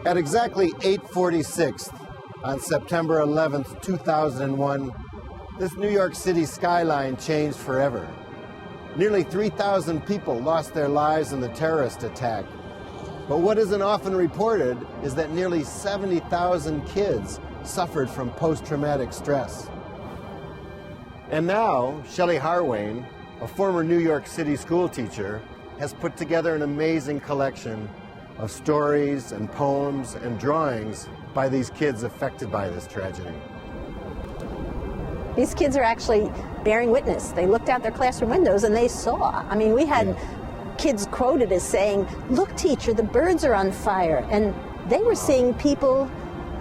At exactly 8:46 on September 11th, 2001, this New York City skyline changed forever. Nearly 3,000 people lost their lives in the terrorist attack. But what isn't often reported is that nearly 70,000 kids suffered from post-traumatic stress. And now, Shelley Harwain, a former New York City school teacher, has put together an amazing collection of stories and poems and drawings by these kids affected by this tragedy. These kids are actually bearing witness. They looked out their classroom windows and they saw. I mean, we had kids quoted as saying, "Look, teacher, the birds are on fire." And they were seeing people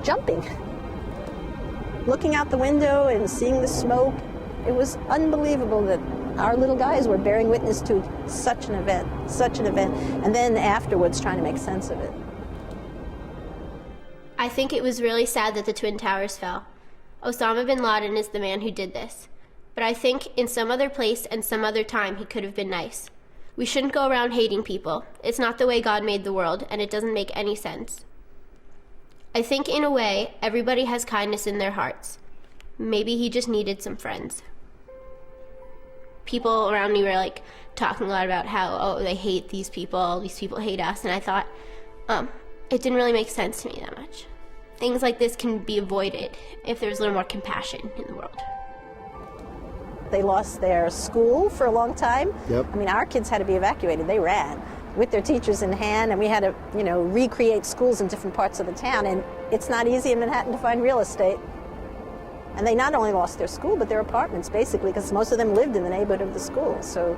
jumping. Looking out the window and seeing the smoke, it was unbelievable that our little guys were bearing witness to such an event, and then afterwards trying to make sense of it. I think it was really sad that the Twin Towers fell. Osama bin Laden is the man who did this. But I think in some other place and some other time he could have been nice. We shouldn't go around hating people. It's not the way God made the world, and it doesn't make any sense. I think in a way, everybody has kindness in their hearts. Maybe he just needed some friends. People around me were like talking a lot about how, oh, they hate these people hate us, and I thought, it didn't really make sense to me that much. Things like this can be avoided if there's a little more compassion in the world. They lost their school for a long time. Yep. I mean, our kids had to be evacuated. They ran with their teachers in hand, and we had to, recreate schools in different parts of the town, and it's not easy in Manhattan to find real estate. And they not only lost their school, but their apartments, basically, because most of them lived in the neighborhood of the school. So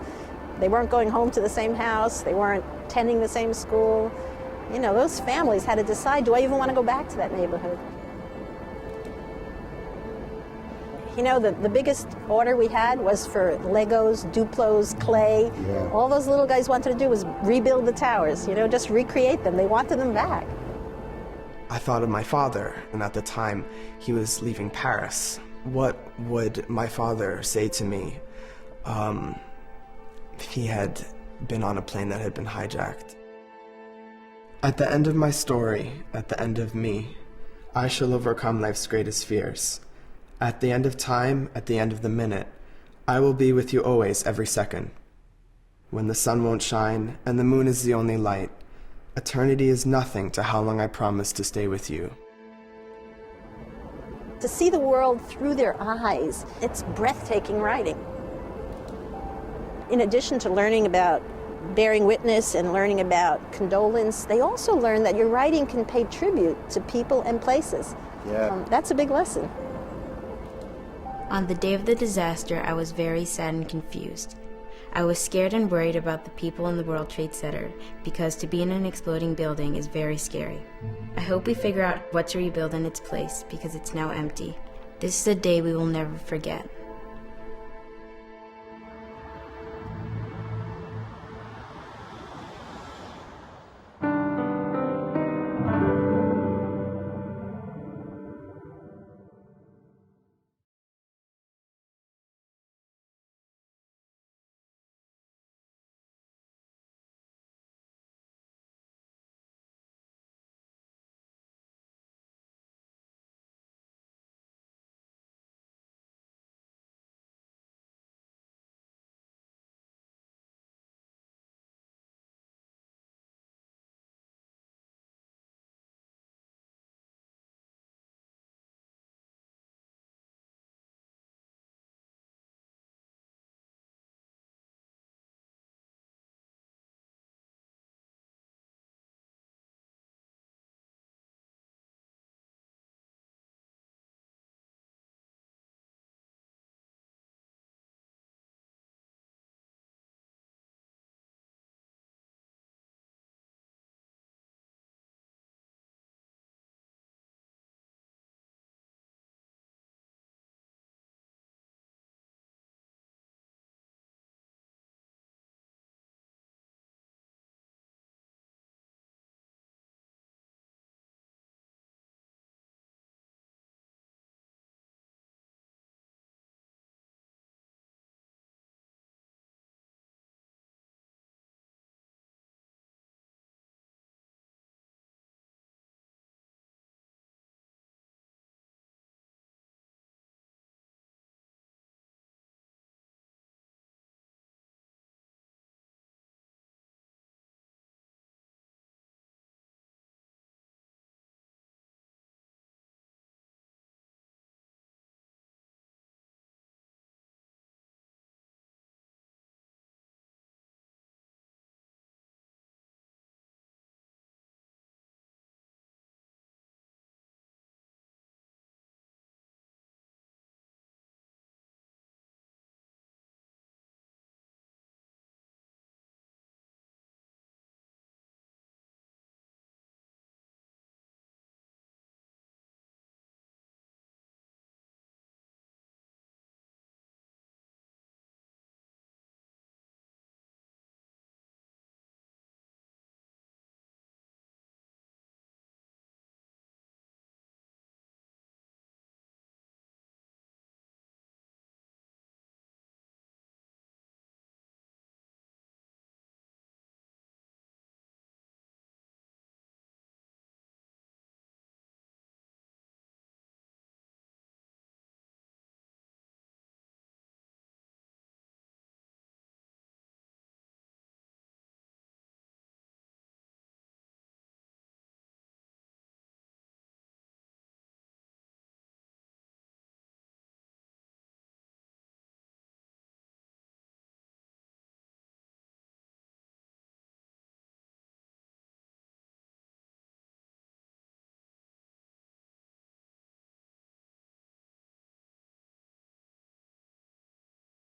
they weren't going home to the same house. They weren't attending the same school. Those families had to decide, do I even want to go back to that neighborhood? The biggest order we had was for Legos, Duplos, clay. Yeah. All those little guys wanted to do was rebuild the towers, just recreate them. They wanted them back. I thought of my father, and at the time, he was leaving Paris. What would my father say to me if he had been on a plane that had been hijacked? At the end of my story, at the end of me, I shall overcome life's greatest fears. At the end of time, at the end of the minute, I will be with you always, every second. When the sun won't shine, and the moon is the only light, eternity is nothing to how long I promise to stay with you. To see the world through their eyes, it's breathtaking writing. In addition to learning about bearing witness and learning about condolence, they also learn that your writing can pay tribute to people and places. Yeah. That's a big lesson. On the day of the disaster, I was very sad and confused. I was scared and worried about the people in the World Trade Center because to be in an exploding building is very scary. I hope we figure out what to rebuild in its place because it's now empty. This is a day we will never forget.